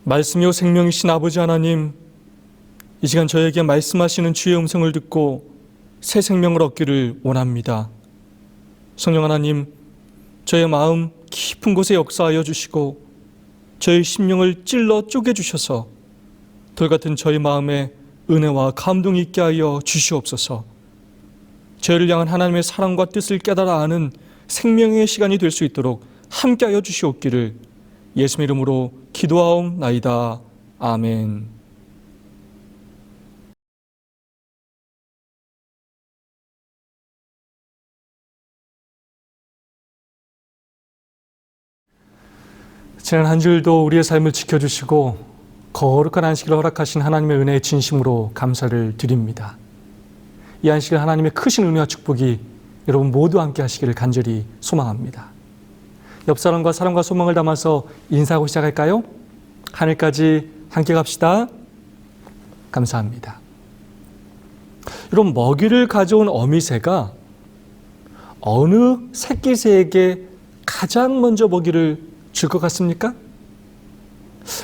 말씀이요 생명이신 아버지 하나님, 이 시간 저에게 말씀하시는 주의 음성을 듣고 새 생명을 얻기를 원합니다. 성령 하나님, 저의 마음 깊은 곳에 역사하여 주시고 저의 심령을 찔러 쪼개주셔서 돌같은 저의 마음에 은혜와 감동이 있게 하여 주시옵소서. 저를 향한 하나님의 사랑과 뜻을 깨달아 아는 생명의 시간이 될 수 있도록 함께하여 주시옵기를 예수의 이름으로 기도하옵나이다. 아멘. 지난 한 주일도 우리의 삶을 지켜주시고 거룩한 안식일을 허락하신 하나님의 은혜에 진심으로 감사를 드립니다. 이 안식일 하나님의 크신 은혜와 축복이 여러분 모두 함께 하시기를 간절히 소망합니다. 옆 사람과 사랑과 소망을 담아서 인사하고 시작할까요? 하늘까지 함께 갑시다. 감사합니다. 여러분, 먹이를 가져온 어미새가 어느 새끼새에게 가장 먼저 먹이를 줄 것 같습니까?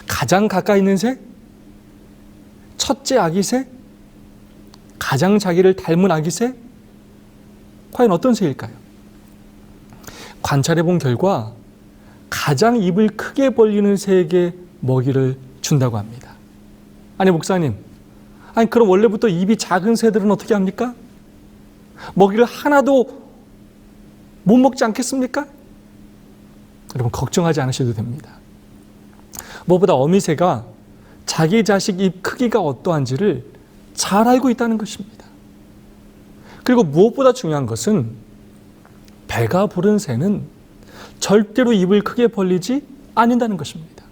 가장 가까이 있는 새? 첫째 아기 새? 가장 자기를 닮은 아기 새? 과연 어떤 새일까요? 관찰해 본 결과 가장 입을 크게 벌리는 새에게 먹이를 준다고 합니다. 아니 목사님, 그럼 원래부터 입이 작은 새들은 어떻게 합니까? 먹이를 하나도 못 먹지 않겠습니까? 여러분 걱정하지 않으셔도 됩니다. 무엇보다 어미새가 자기 자식 입 크기가 어떠한지를 잘 알고 있다는 것입니다. 그리고 무엇보다 중요한 것은 배가 부른 새는 절대로 입을 크게 벌리지 않는다는 것입니다.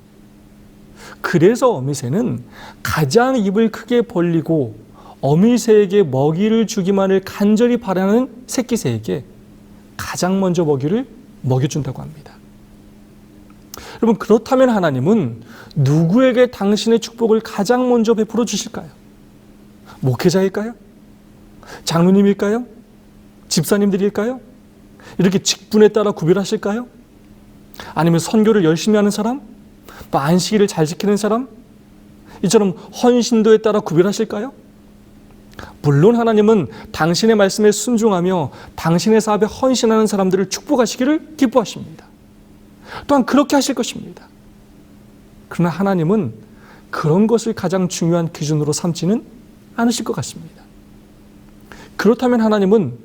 그래서 어미새는 가장 입을 크게 벌리고 어미새에게 먹이를 주기만을 간절히 바라는 새끼새에게 가장 먼저 먹이를 먹여준다고 합니다. 여러분, 그렇다면 하나님은 누구에게 당신의 축복을 가장 먼저 베풀어 주실까요? 목회자일까요? 장로님일까요? 집사님들일까요? 이렇게 직분에 따라 구별하실까요? 아니면 선교를 열심히 하는 사람? 또 안식일을 잘 지키는 사람? 이처럼 헌신도에 따라 구별하실까요? 물론 하나님은 당신의 말씀에 순종하며 당신의 사업에 헌신하는 사람들을 축복하시기를 기뻐하십니다. 또한 그렇게 하실 것입니다. 그러나 하나님은 그런 것을 가장 중요한 기준으로 삼지는 않으실 것 같습니다. 그렇다면 하나님은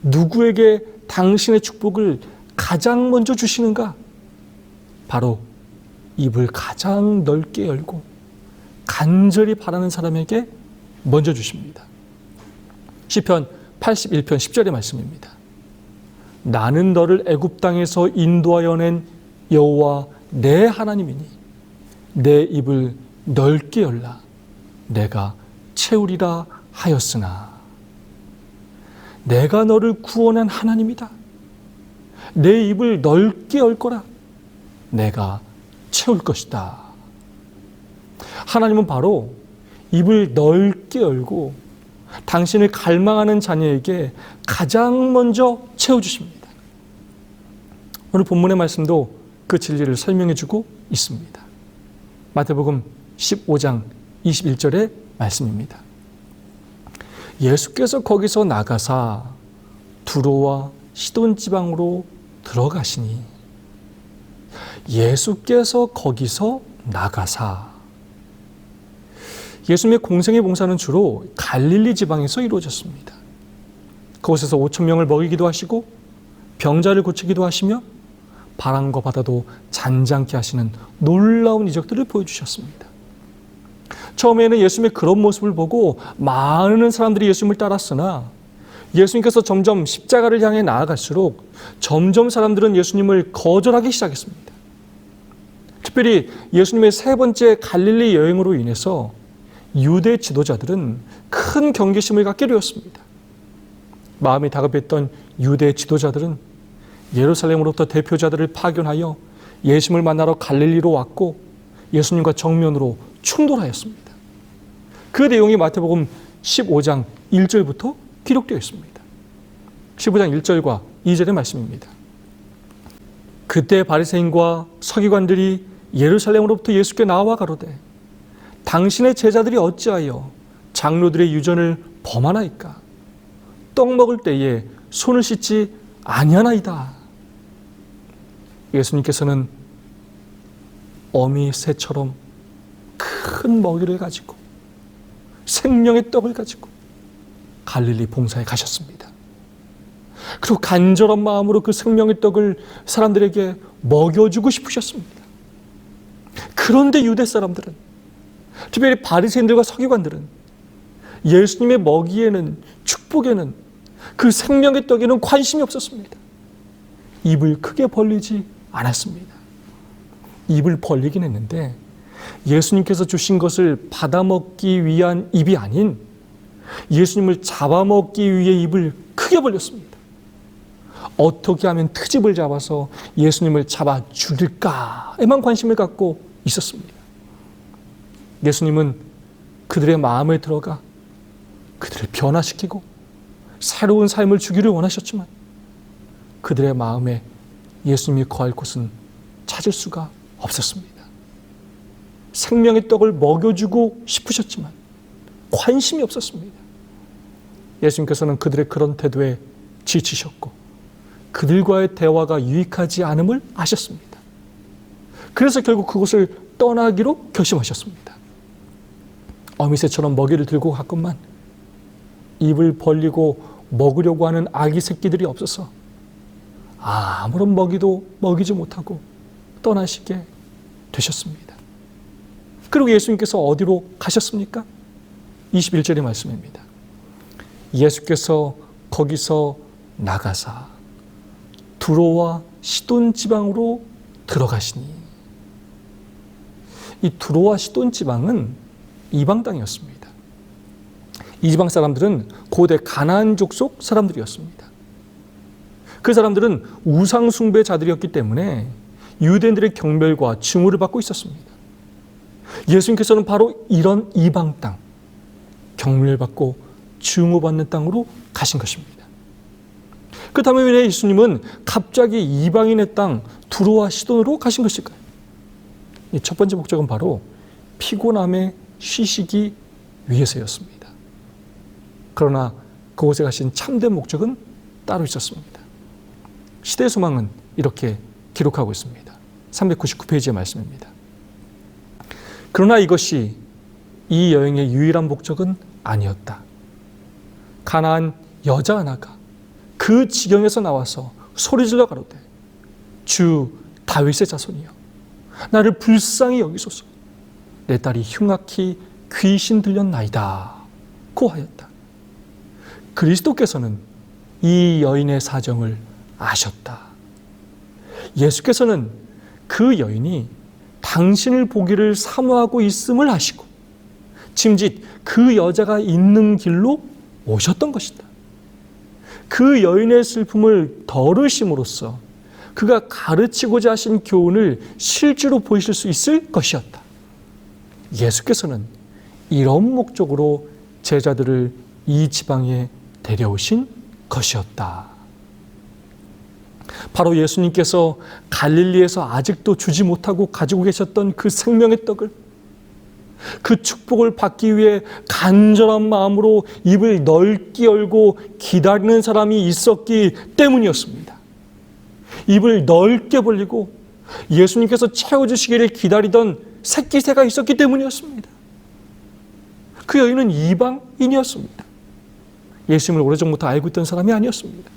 누구에게 당신의 축복을 가장 먼저 주시는가? 바로 입을 가장 넓게 열고 간절히 바라는 사람에게 먼저 주십니다. 시편 81편 10절의 말씀입니다. 나는 너를 애굽 땅에서 인도하여 낸 여호와 내 하나님이니 내 입을 넓게 열라 내가 채우리라 하였으나. 내가 너를 구원한 하나님이다. 내 입을 넓게 열 거라. 내가 채울 것이다. 하나님은 바로 입을 넓게 열고 당신을 갈망하는 자녀에게 가장 먼저 채워주십니다. 오늘 본문의 말씀도 그 진리를 설명해 주고 있습니다. 마태복음 15장 21절의 말씀입니다. 예수께서 거기서 나가사 두로와 시돈 지방으로 들어가시니. 예수께서 거기서 나가사. 예수님의 공생의 봉사는 주로 갈릴리 지방에서 이루어졌습니다. 그곳에서 5,000명을 먹이기도 하시고 병자를 고치기도 하시며 바람과 바다도 잔잔케 하시는 놀라운 이적들을 보여주셨습니다. 처음에는 예수님의 그런 모습을 보고 많은 사람들이 예수님을 따랐으나 예수님께서 점점 십자가를 향해 나아갈수록 점점 사람들은 예수님을 거절하기 시작했습니다. 특별히 예수님의 세 번째 갈릴리 여행으로 인해서 유대 지도자들은 큰 경계심을 갖게 되었습니다. 마음이 다급했던 유대 지도자들은 예루살렘으로부터 대표자들을 파견하여 예수님을 만나러 갈릴리로 왔고 예수님과 정면으로 충돌하였습니다. 그 내용이 마태복음 15장 1절부터 기록되어 있습니다. 15장 1절과 2절의 말씀입니다. 그때 바리새인과 서기관들이 예루살렘으로부터 예수께 나와 가로되 당신의 제자들이 어찌하여 장로들의 유전을 범하나이까? 떡 먹을 때에 손을 씻지 아니하나이다. 예수님께서는 어미 새처럼 큰 먹이를 가지고 생명의 떡을 가지고 갈릴리 봉사에 가셨습니다. 그리고 간절한 마음으로 그 생명의 떡을 사람들에게 먹여주고 싶으셨습니다. 그런데 유대 사람들은, 특별히 바리새인들과 서기관들은 예수님의 먹이에는, 축복에는, 그 생명의 떡에는 관심이 없었습니다. 입을 크게 벌리지 않았습니다. 입을 벌리긴 했는데 예수님께서 주신 것을 받아먹기 위한 입이 아닌 예수님을 잡아먹기 위해 입을 크게 벌렸습니다. 어떻게 하면 트집을 잡아서 예수님을 잡아 죽일까에만 관심을 갖고 있었습니다. 예수님은 그들의 마음에 들어가 그들을 변화시키고 새로운 삶을 주기를 원하셨지만 그들의 마음에 예수님이 거할 곳은 찾을 수가 없었습니다. 생명의 떡을 먹여주고 싶으셨지만 관심이 없었습니다. 예수님께서는 그들의 그런 태도에 지치셨고 그들과의 대화가 유익하지 않음을 아셨습니다. 그래서 결국 그곳을 떠나기로 결심하셨습니다. 어미새처럼 먹이를 들고 갔건만 입을 벌리고 먹으려고 하는 아기 새끼들이 없어서 아무런 먹이도 먹이지 못하고 떠나시게 되셨습니다. 그리고 예수님께서 어디로 가셨습니까? 21절의 말씀입니다. 예수께서 거기서 나가사 두로와 시돈 지방으로 들어가시니, 이 두로와 시돈 지방은 이방 땅이었습니다. 이 지방 사람들은 고대 가나안 족속 사람들이었습니다. 그 사람들은 우상 숭배자들이었기 때문에 유대인들의 경멸과 증오를 받고 있었습니다. 예수님께서는 바로 이런 이방 땅, 경멸받고 증오받는 땅으로 가신 것입니다. 그렇다면 왜 예수님은 갑자기 이방인의 땅 두로와 시돈으로 가신 것일까요? 첫 번째 목적은 바로 피곤함에 쉬시기 위해서였습니다. 그러나 그곳에 가신 참된 목적은 따로 있었습니다. 시대의 소망은 이렇게 기록하고 있습니다. 399페이지의 말씀입니다. 그러나 이것이 이 여행의 유일한 목적은 아니었다. 가나안 여자 하나가 그 지경에서 나와서 소리질러 가로되 주 다윗의 자손이여 나를 불쌍히 여기소서. 내 딸이 흉악히 귀신 들렸나이다 고 하였다. 그리스도께서는 이 여인의 사정을 아셨다. 예수께서는 그 여인이 당신을 보기를 사모하고 있음을 아시고 짐짓 그 여자가 있는 길로 오셨던 것이다. 그 여인의 슬픔을 덜으심으로써 그가 가르치고자 하신 교훈을 실제로 보이실 수 있을 것이었다. 예수께서는 이런 목적으로 제자들을 이 지방에 데려오신 것이었다. 바로 예수님께서 갈릴리에서 아직도 주지 못하고 가지고 계셨던 그 생명의 떡을, 그 축복을 받기 위해 간절한 마음으로 입을 넓게 열고 기다리는 사람이 있었기 때문이었습니다. 입을 넓게 벌리고 예수님께서 채워주시기를 기다리던 새끼새가 있었기 때문이었습니다. 그 여인은 이방인이었습니다. 예수님을 오래전부터 알고 있던 사람이 아니었습니다.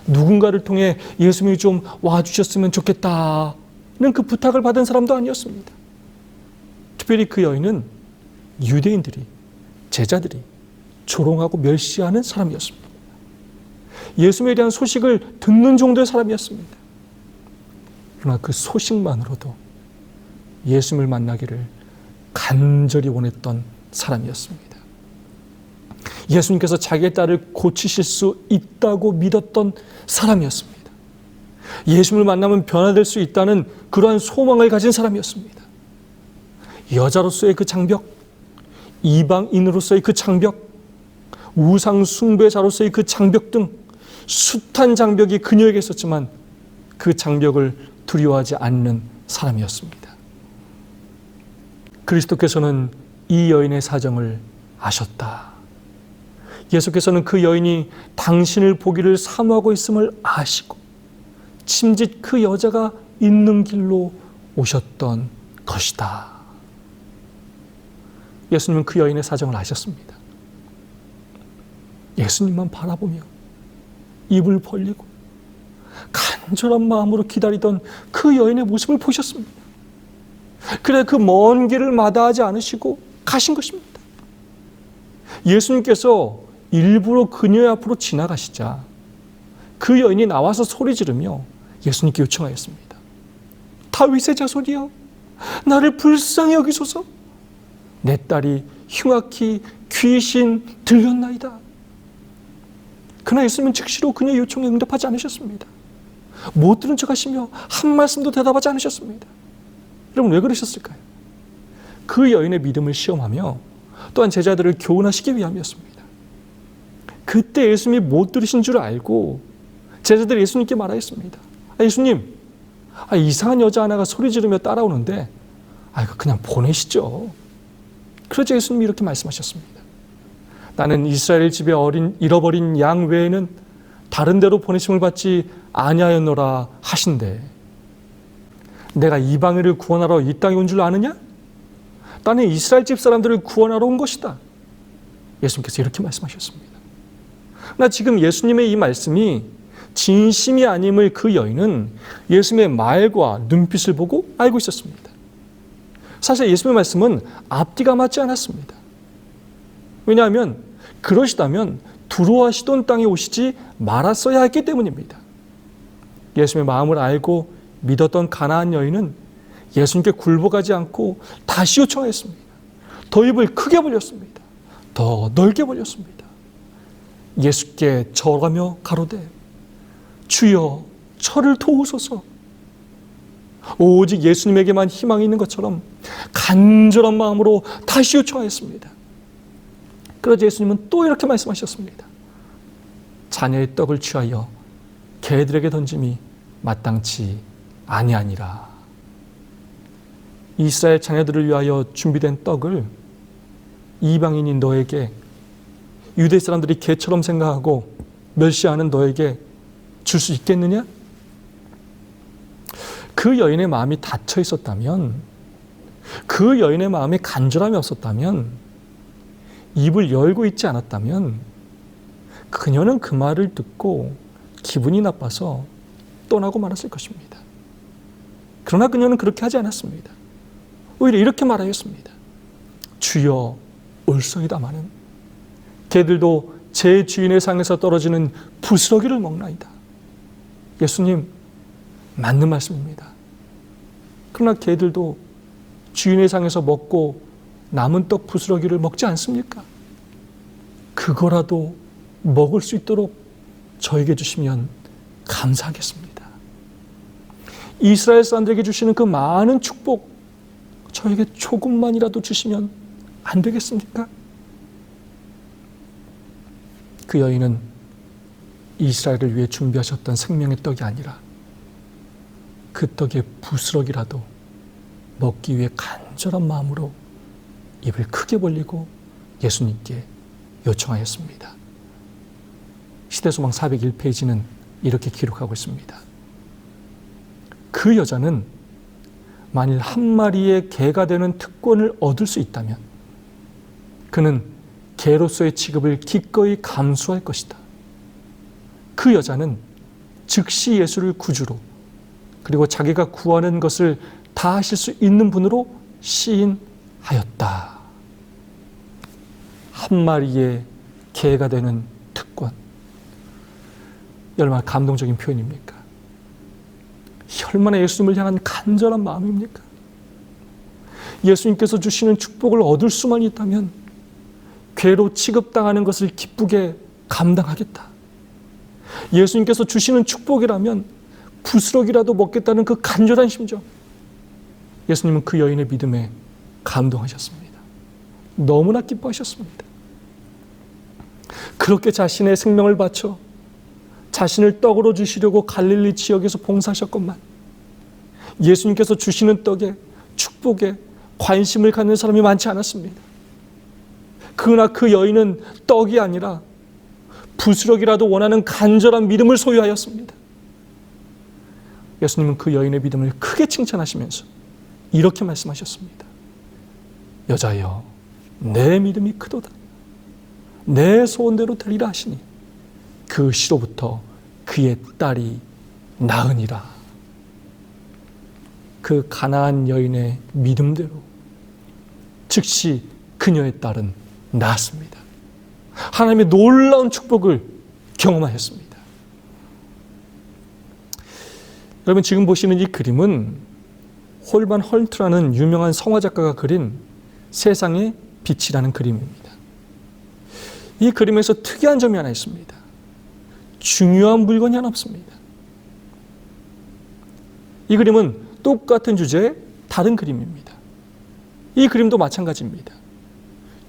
누군가를 통해 예수님이 좀 와주셨으면 좋겠다는 그 부탁을 받은 사람도 아니었습니다. 특별히 그 여인은 유대인들이, 제자들이 조롱하고 멸시하는 사람이었습니다. 예수님에 대한 소식을 듣는 정도의 사람이었습니다. 그러나 그 소식만으로도 예수님을 만나기를 간절히 원했던 사람이었습니다. 예수님께서 자기의 딸을 고치실 수 있다고 믿었던 사람이었습니다. 예수님을 만나면 변화될 수 있다는 그러한 소망을 가진 사람이었습니다. 여자로서의 그 장벽, 이방인으로서의 그 장벽, 우상 숭배자로서의 그 장벽 등 숱한 장벽이 그녀에게 있었지만 그 장벽을 두려워하지 않는 사람이었습니다. 그리스도께서는 이 여인의 사정을 아셨다. 예수께서는 그 여인이 당신을 보기를 사모하고 있음을 아시고 침짓 그 여자가 있는 길로 오셨던 것이다. 예수님은 그 여인의 사정을 아셨습니다. 예수님만 바라보며 입을 벌리고 간절한 마음으로 기다리던 그 여인의 모습을 보셨습니다. 그래 그 먼 길을 마다하지 않으시고 가신 것입니다. 예수님께서 일부러 그녀의 앞으로 지나가시자 그 여인이 나와서 소리 지르며 예수님께 요청하였습니다. 다윗의 자손이여, 나를 불쌍히 여기소서. 내 딸이 흉악히 귀신 들렸나이다. 그러나 예수님은 즉시로 그녀의 요청에 응답하지 않으셨습니다. 못 들은 척하시며 한 말씀도 대답하지 않으셨습니다. 여러분 왜 그러셨을까요? 그 여인의 믿음을 시험하며 또한 제자들을 교훈하시기 위함이었습니다. 그때 예수님이 못 들으신 줄 알고 제자들이 예수님께 말하였습니다. 예수님, 이상한 여자 하나가 소리 지르며 따라오는데 그냥 보내시죠. 그러자 예수님이 이렇게 말씀하셨습니다. 나는 이스라엘 집에 잃어버린 양 외에는 다른 데로 보내심을 받지 아니하였노라 하신대. 내가 이방인을 구원하러 이 땅에 온 줄 아느냐? 나는 이스라엘 집 사람들을 구원하러 온 것이다. 예수님께서 이렇게 말씀하셨습니다. 나 지금 예수님의 이 말씀이 진심이 아님을 그 여인은 예수님의 말과 눈빛을 보고 알고 있었습니다. 사실 예수님의 말씀은 앞뒤가 맞지 않았습니다. 왜냐하면 그러시다면 두려워하시던 땅에 오시지 말았어야 했기 때문입니다. 예수님의 마음을 알고 믿었던 가나안 여인은 예수님께 굴복하지 않고 다시 요청하였습니다. 더 입을 크게 벌렸습니다. 더 넓게 벌렸습니다. 예수께 절하며 가로되 주여 저를 도우소서. 오직 예수님에게만 희망이 있는 것처럼 간절한 마음으로 다시 요청하였습니다. 그러자 예수님은 또 이렇게 말씀하셨습니다. 자녀의 떡을 취하여 개들에게 던짐이 마땅치 아니하니라. 이스라엘 자녀들을 위하여 준비된 떡을 이방인인 너에게, 유대 사람들이 개처럼 생각하고 멸시하는 너에게 줄 수 있겠느냐? 그 여인의 마음이 닫혀 있었다면, 그 여인의 마음에 간절함이 없었다면, 입을 열고 있지 않았다면 그녀는 그 말을 듣고 기분이 나빠서 떠나고 말았을 것입니다. 그러나 그녀는 그렇게 하지 않았습니다. 오히려 이렇게 말하였습니다. 주여 올소이다마는 개들도 제 주인의 상에서 떨어지는 부스러기를 먹나이다. 예수님, 맞는 말씀입니다. 그러나 개들도 주인의 상에서 먹고 남은 떡 부스러기를 먹지 않습니까? 그거라도 먹을 수 있도록 저에게 주시면 감사하겠습니다. 이스라엘 사람들에게 주시는 그 많은 축복, 저에게 조금만이라도 주시면 안 되겠습니까? 그 여인은 이스라엘을 위해 준비하셨던 생명의 떡이 아니라 그 떡의 부스러기라도 먹기 위해 간절한 마음으로 입을 크게 벌리고 예수님께 요청하였습니다. 시대소망 401페이지는 이렇게 기록하고 있습니다. 그 여자는 만일 한 마리의 개가 되는 특권을 얻을 수 있다면 그는 개로서의 취급을 기꺼이 감수할 것이다. 그 여자는 즉시 예수를 구주로, 그리고 자기가 구하는 것을 다 하실 수 있는 분으로 시인하였다. 한 마리의 개가 되는 특권. 얼마나 감동적인 표현입니까? 얼마나 예수님을 향한 간절한 마음입니까? 예수님께서 주시는 축복을 얻을 수만 있다면 괴로 취급당하는 것을 기쁘게 감당하겠다. 예수님께서 주시는 축복이라면 부스러기라도 먹겠다는 그 간절한 심정. 예수님은 그 여인의 믿음에 감동하셨습니다. 너무나 기뻐하셨습니다. 그렇게 자신의 생명을 바쳐 자신을 떡으로 주시려고 갈릴리 지역에서 봉사하셨건만 예수님께서 주시는 떡에, 축복에 관심을 갖는 사람이 많지 않았습니다. 그러나 그 여인은 떡이 아니라 부스러기라도 원하는 간절한 믿음을 소유하였습니다. 예수님은 그 여인의 믿음을 크게 칭찬하시면서 이렇게 말씀하셨습니다. 여자여, 내 믿음이 크도다. 내 소원대로 되리라 하시니 그 시로부터 그의 딸이 나으니라. 그 가나안 여인의 믿음대로 즉시 그녀의 딸은 나았습니다. 하나님의 놀라운 축복을 경험하였습니다. 여러분, 지금 보시는 이 그림은 홀반 헐트라는 유명한 성화 작가가 그린 세상의 빛이라는 그림입니다. 이 그림에서 특이한 점이 하나 있습니다. 중요한 물건이 하나 없습니다. 이 그림은 똑같은 주제의 다른 그림입니다. 이 그림도 마찬가지입니다.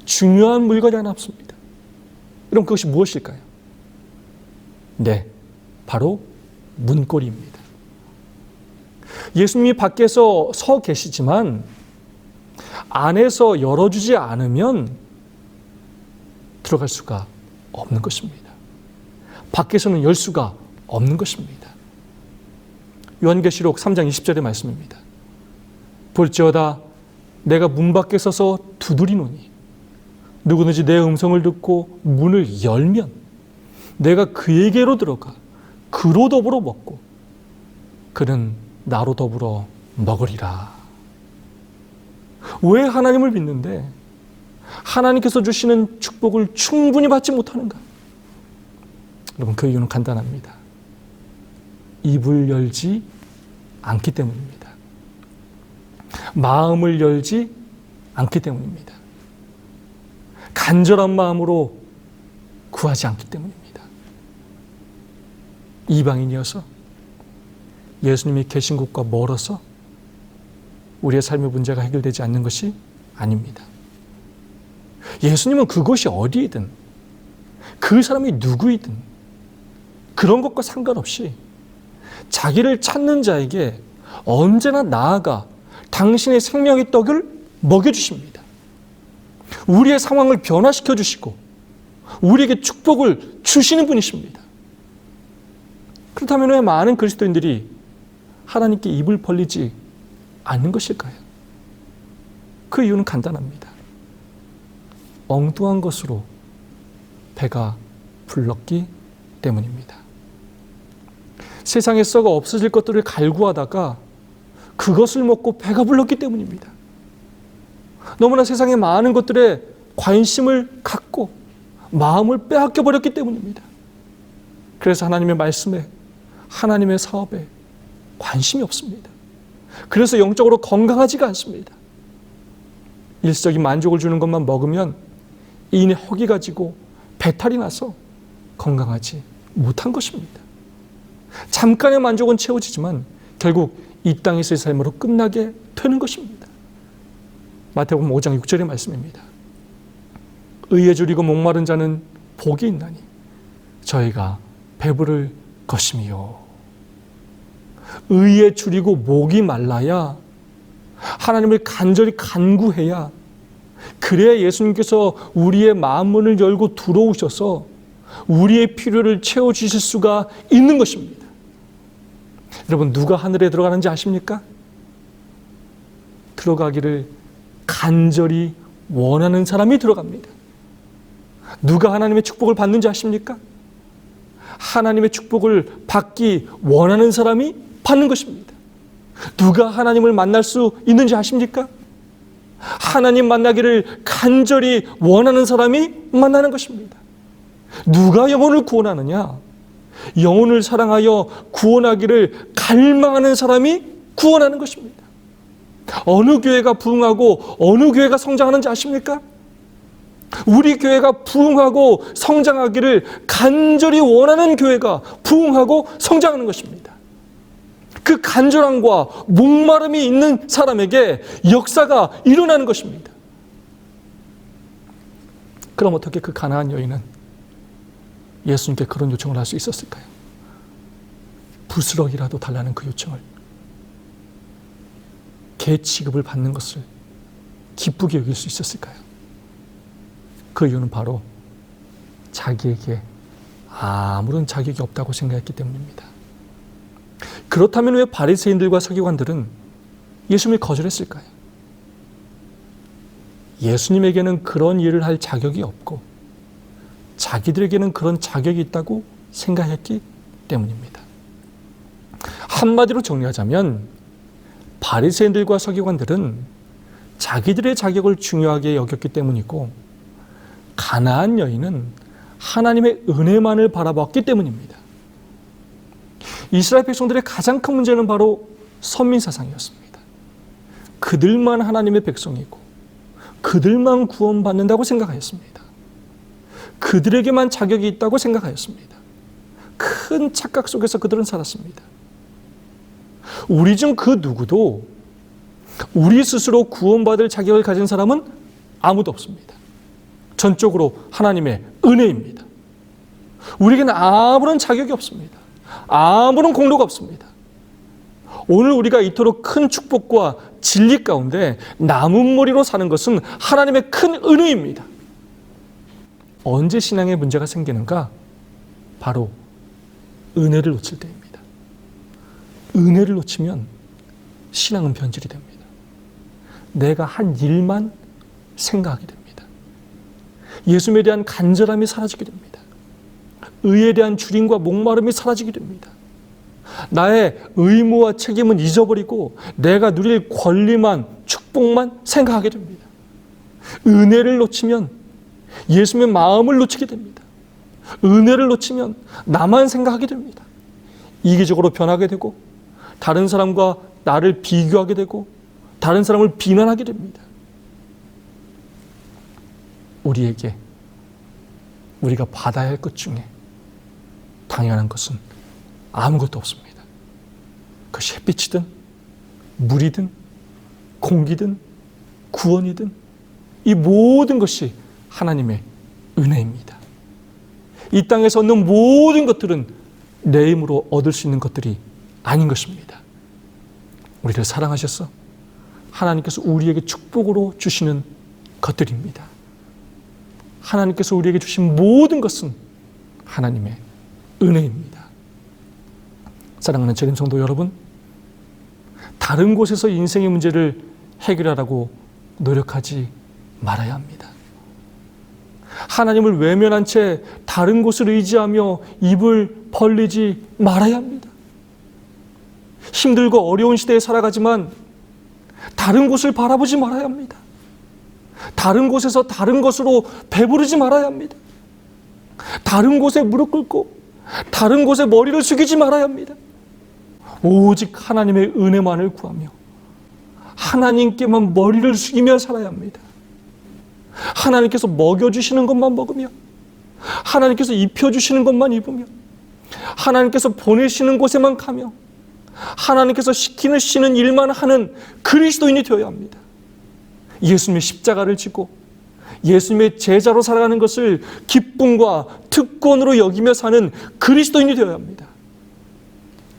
중요한 물건이 하나 없습니다. 그럼 그것이 무엇일까요? 네, 바로 문고리입니다. 예수님이 밖에서 서 계시지만 안에서 열어주지 않으면 들어갈 수가 없는 것입니다. 밖에서는 열 수가 없는 것입니다. 요한계시록 3장 20절의 말씀입니다. 볼지어다 내가 문 밖에 서서 두드리노니 누구든지 내 음성을 듣고 문을 열면 내가 그에게로 들어가 그로 더불어 먹고 그는 나로 더불어 먹으리라. 왜 하나님을 믿는데 하나님께서 주시는 축복을 충분히 받지 못하는가? 여러분, 그 이유는 간단합니다. 입을 열지 않기 때문입니다. 마음을 열지 않기 때문입니다. 간절한 마음으로 구하지 않기 때문입니다. 이방인이어서 예수님이 계신 곳과 멀어서 우리의 삶의 문제가 해결되지 않는 것이 아닙니다. 예수님은 그곳이 어디이든 그 사람이 누구이든 그런 것과 상관없이 자기를 찾는 자에게 언제나 나아가 당신의 생명의 떡을 먹여주십니다. 우리의 상황을 변화시켜 주시고 우리에게 축복을 주시는 분이십니다. 그렇다면 왜 많은 그리스도인들이 하나님께 입을 벌리지 않는 것일까요? 그 이유는 간단합니다. 엉뚱한 것으로 배가 불렀기 때문입니다. 세상에 썩어 없어질 것들을 갈구하다가 그것을 먹고 배가 불렀기 때문입니다. 너무나 세상의 많은 것들에 관심을 갖고 마음을 빼앗겨 버렸기 때문입니다. 그래서 하나님의 말씀에, 하나님의 사업에 관심이 없습니다. 그래서 영적으로 건강하지가 않습니다. 일시적인 만족을 주는 것만 먹으면 이인의 허기가 지고 배탈이 나서 건강하지 못한 것입니다. 잠깐의 만족은 채워지지만 결국 이 땅에서의 삶으로 끝나게 되는 것입니다. 마태복음 5장 6절의 말씀입니다. 의에 줄이고 목마른 자는 복이 있나니 저희가 배부를 것임이요. 의에 줄이고 목이 말라야 하나님을 간절히 간구해야 그래야 예수님께서 우리의 마음문을 열고 들어오셔서 우리의 필요를 채워주실 수가 있는 것입니다. 여러분, 누가 하늘에 들어가는지 아십니까? 들어가기를 간절히 원하는 사람이 들어갑니다. 누가 하나님의 축복을 받는지 아십니까? 하나님의 축복을 받기 원하는 사람이 받는 것입니다. 누가 하나님을 만날 수 있는지 아십니까? 하나님 만나기를 간절히 원하는 사람이 만나는 것입니다. 누가 영혼을 구원하느냐? 영혼을 사랑하여 구원하기를 갈망하는 사람이 구원하는 것입니다. 어느 교회가 부흥하고 어느 교회가 성장하는지 아십니까? 우리 교회가 부흥하고 성장하기를 간절히 원하는 교회가 부흥하고 성장하는 것입니다. 그 간절함과 목마름이 있는 사람에게 역사가 일어나는 것입니다. 그럼 어떻게 그 가나안 여인은 예수님께 그런 요청을 할 수 있었을까요? 부스럭이라도 달라는 그 요청을, 개 취급을 받는 것을 기쁘게 여길 수 있었을까요? 그 이유는 바로 자기에게 아무런 자격이 없다고 생각했기 때문입니다. 그렇다면 왜 바리새인들과 서기관들은 예수님을 거절했을까요? 예수님에게는 그런 일을 할 자격이 없고 자기들에게는 그런 자격이 있다고 생각했기 때문입니다. 한마디로 정리하자면 바리새인들과 서기관들은 자기들의 자격을 중요하게 여겼기 때문이고 가나안 여인은 하나님의 은혜만을 바라봤기 때문입니다. 이스라엘 백성들의 가장 큰 문제는 바로 선민사상이었습니다. 그들만 하나님의 백성이고 그들만 구원받는다고 생각하였습니다. 그들에게만 자격이 있다고 생각하였습니다. 큰 착각 속에서 그들은 살았습니다. 우리 중 그 누구도 우리 스스로 구원받을 자격을 가진 사람은 아무도 없습니다. 전적으로 하나님의 은혜입니다. 우리에게는 아무런 자격이 없습니다. 아무런 공로가 없습니다. 오늘 우리가 이토록 큰 축복과 진리 가운데 남은 머리로 사는 것은 하나님의 큰 은혜입니다. 언제 신앙에 문제가 생기는가? 바로 은혜를 놓칠 때입니다. 은혜를 놓치면 신앙은 변질이 됩니다. 내가 한 일만 생각하게 됩니다. 예수님에 대한 간절함이 사라지게 됩니다. 의에 대한 주림과 목마름이 사라지게 됩니다. 나의 의무와 책임은 잊어버리고 내가 누릴 권리만, 축복만 생각하게 됩니다. 은혜를 놓치면 예수님의 마음을 놓치게 됩니다. 은혜를 놓치면 나만 생각하게 됩니다. 이기적으로 변하게 되고 다른 사람과 나를 비교하게 되고 다른 사람을 비난하게 됩니다. 우리가 받아야 할 것 중에 당연한 것은 아무것도 없습니다. 그것이 햇빛이든 물이든 공기든 구원이든 이 모든 것이 하나님의 은혜입니다. 이 땅에서 얻는 모든 것들은 내 힘으로 얻을 수 있는 것들이 아닌 것입니다. 우리를 사랑하셔서 하나님께서 우리에게 축복으로 주시는 것들입니다. 하나님께서 우리에게 주신 모든 것은 하나님의 은혜입니다. 사랑하는 재림 성도 여러분, 다른 곳에서 인생의 문제를 해결하라고 노력하지 말아야 합니다. 하나님을 외면한 채 다른 곳을 의지하며 입을 벌리지 말아야 합니다. 힘들고 어려운 시대에 살아가지만 다른 곳을 바라보지 말아야 합니다. 다른 곳에서 다른 것으로 배부르지 말아야 합니다. 다른 곳에 무릎 꿇고 다른 곳에 머리를 숙이지 말아야 합니다. 오직 하나님의 은혜만을 구하며 하나님께만 머리를 숙이며 살아야 합니다. 하나님께서 먹여주시는 것만 먹으며 하나님께서 입혀주시는 것만 입으며 하나님께서 보내시는 곳에만 가며 하나님께서 시키시는 일만 하는 그리스도인이 되어야 합니다. 예수님의 십자가를 지고 예수님의 제자로 살아가는 것을 기쁨과 특권으로 여기며 사는 그리스도인이 되어야 합니다.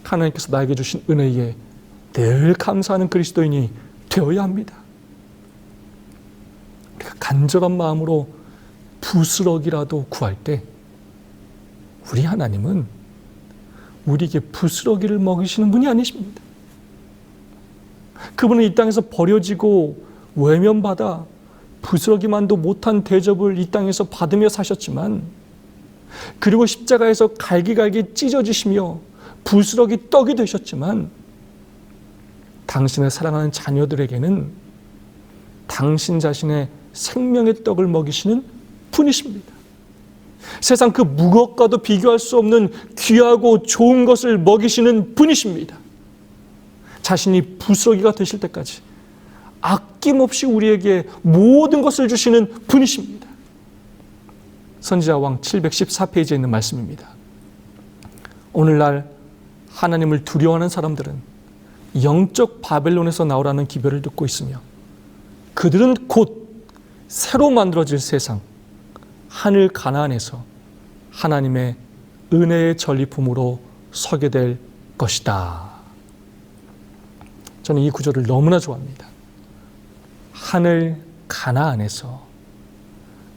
하나님께서 나에게 주신 은혜에 늘 감사하는 그리스도인이 되어야 합니다. 우리가 간절한 마음으로 부스러기라도 구할 때 우리 하나님은 우리에게 부스러기를 먹이시는 분이 아니십니다. 그분은 이 땅에서 버려지고 외면받아 부스러기만도 못한 대접을 이 땅에서 받으며 사셨지만 그리고 십자가에서 갈기갈기 찢어지시며 부스러기 떡이 되셨지만 당신의 사랑하는 자녀들에게는 당신 자신의 생명의 떡을 먹이시는 분이십니다. 세상 그 무엇과도 비교할 수 없는 귀하고 좋은 것을 먹이시는 분이십니다. 자신이 부스러기가 되실 때까지 아낌없이 우리에게 모든 것을 주시는 분이십니다. 선지자왕 714페이지에 있는 말씀입니다. 오늘날 하나님을 두려워하는 사람들은 영적 바벨론에서 나오라는 기별을 듣고 있으며 그들은 곧 새로 만들어질 세상 하늘 가나안에서 하나님의 은혜의 전리품으로 서게 될 것이다. 저는 이 구절을 너무나 좋아합니다. 하늘 가나안에서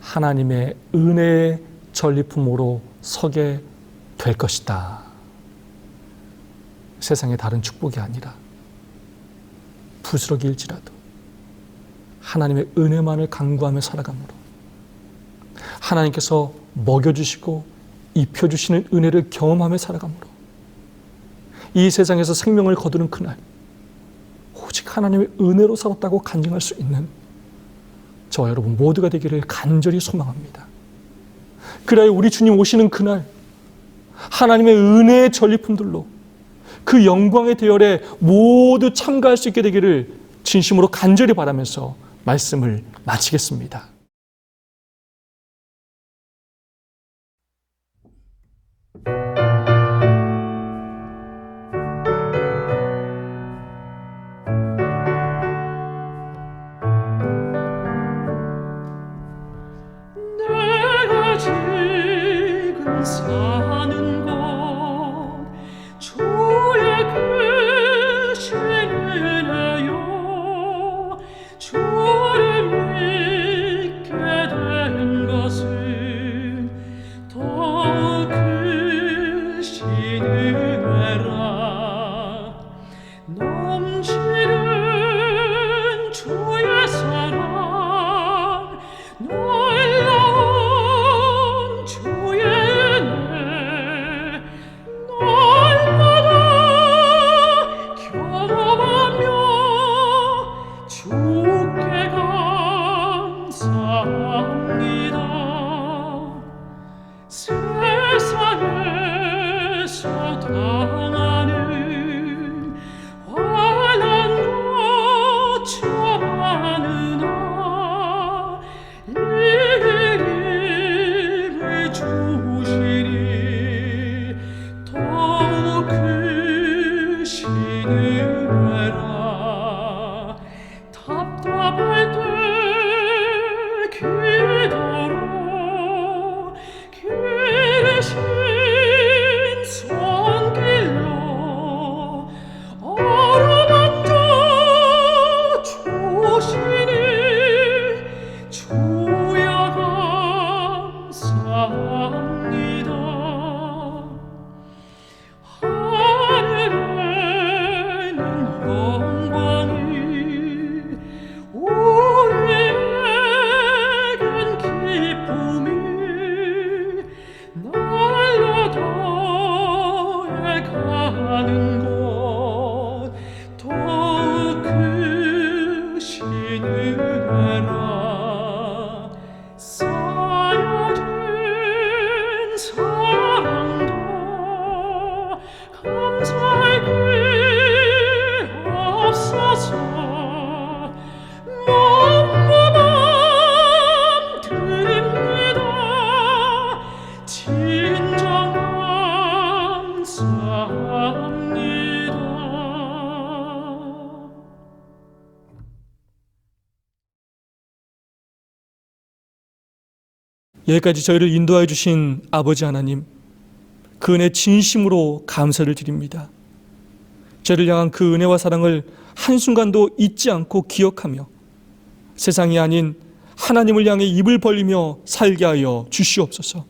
하나님의 은혜의 전리품으로 서게 될 것이다. 세상의 다른 축복이 아니라 부스러기일지라도 하나님의 은혜만을 간구하며 살아가므로 하나님께서 먹여주시고 입혀주시는 은혜를 경험하며 살아가므로 이 세상에서 생명을 거두는 그날 오직 하나님의 은혜로 살았다고 간증할 수 있는 저와 여러분 모두가 되기를 간절히 소망합니다. 그래야 우리 주님 오시는 그날 하나님의 은혜의 전리품들로 그 영광의 대열에 모두 참가할 수 있게 되기를 진심으로 간절히 바라면서 말씀을 마치겠습니다. 내가 지금 사는 곳 주의 크신 은혜요 주를 믿게 된 것은 더 크신 은혜라 넘치는 주의 사랑 놀라운 주의 은혜 날마다 경험하며 주께 감사합니다. 세상에서 당하는 환난 거쳐가느나 이름을 주시니 더욱 크신 은혜라 답답할 때 기도로 길으신 손길로 어루만져 주시니 주여 감사합니다. 하늘에는 영광이 우리에겐 기쁨이 날로 더해가는 곳 더욱 크신 은혜라 쌓여진 사랑도 감사할 길 없어서 몸과 마음 드립니다. 진정 감사합니다. 여기까지 저희를 인도하여 주신 아버지 하나님, 그 은혜 진심으로 감사를 드립니다. 저희를 향한 그 은혜와 사랑을 한순간도 잊지 않고 기억하며 세상이 아닌 하나님을 향해 입을 벌리며 살게 하여 주시옵소서.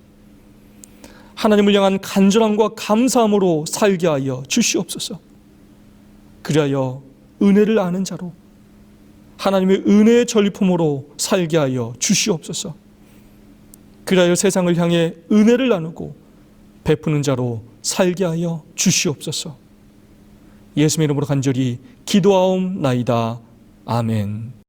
하나님을 향한 간절함과 감사함으로 살게 하여 주시옵소서. 그리하여 은혜를 아는 자로 하나님의 은혜의 전리품으로 살게 하여 주시옵소서. 그리하여 세상을 향해 은혜를 나누고 베푸는 자로 살게 하여 주시옵소서. 예수님의 이름으로 간절히 기도하옵나이다. 아멘.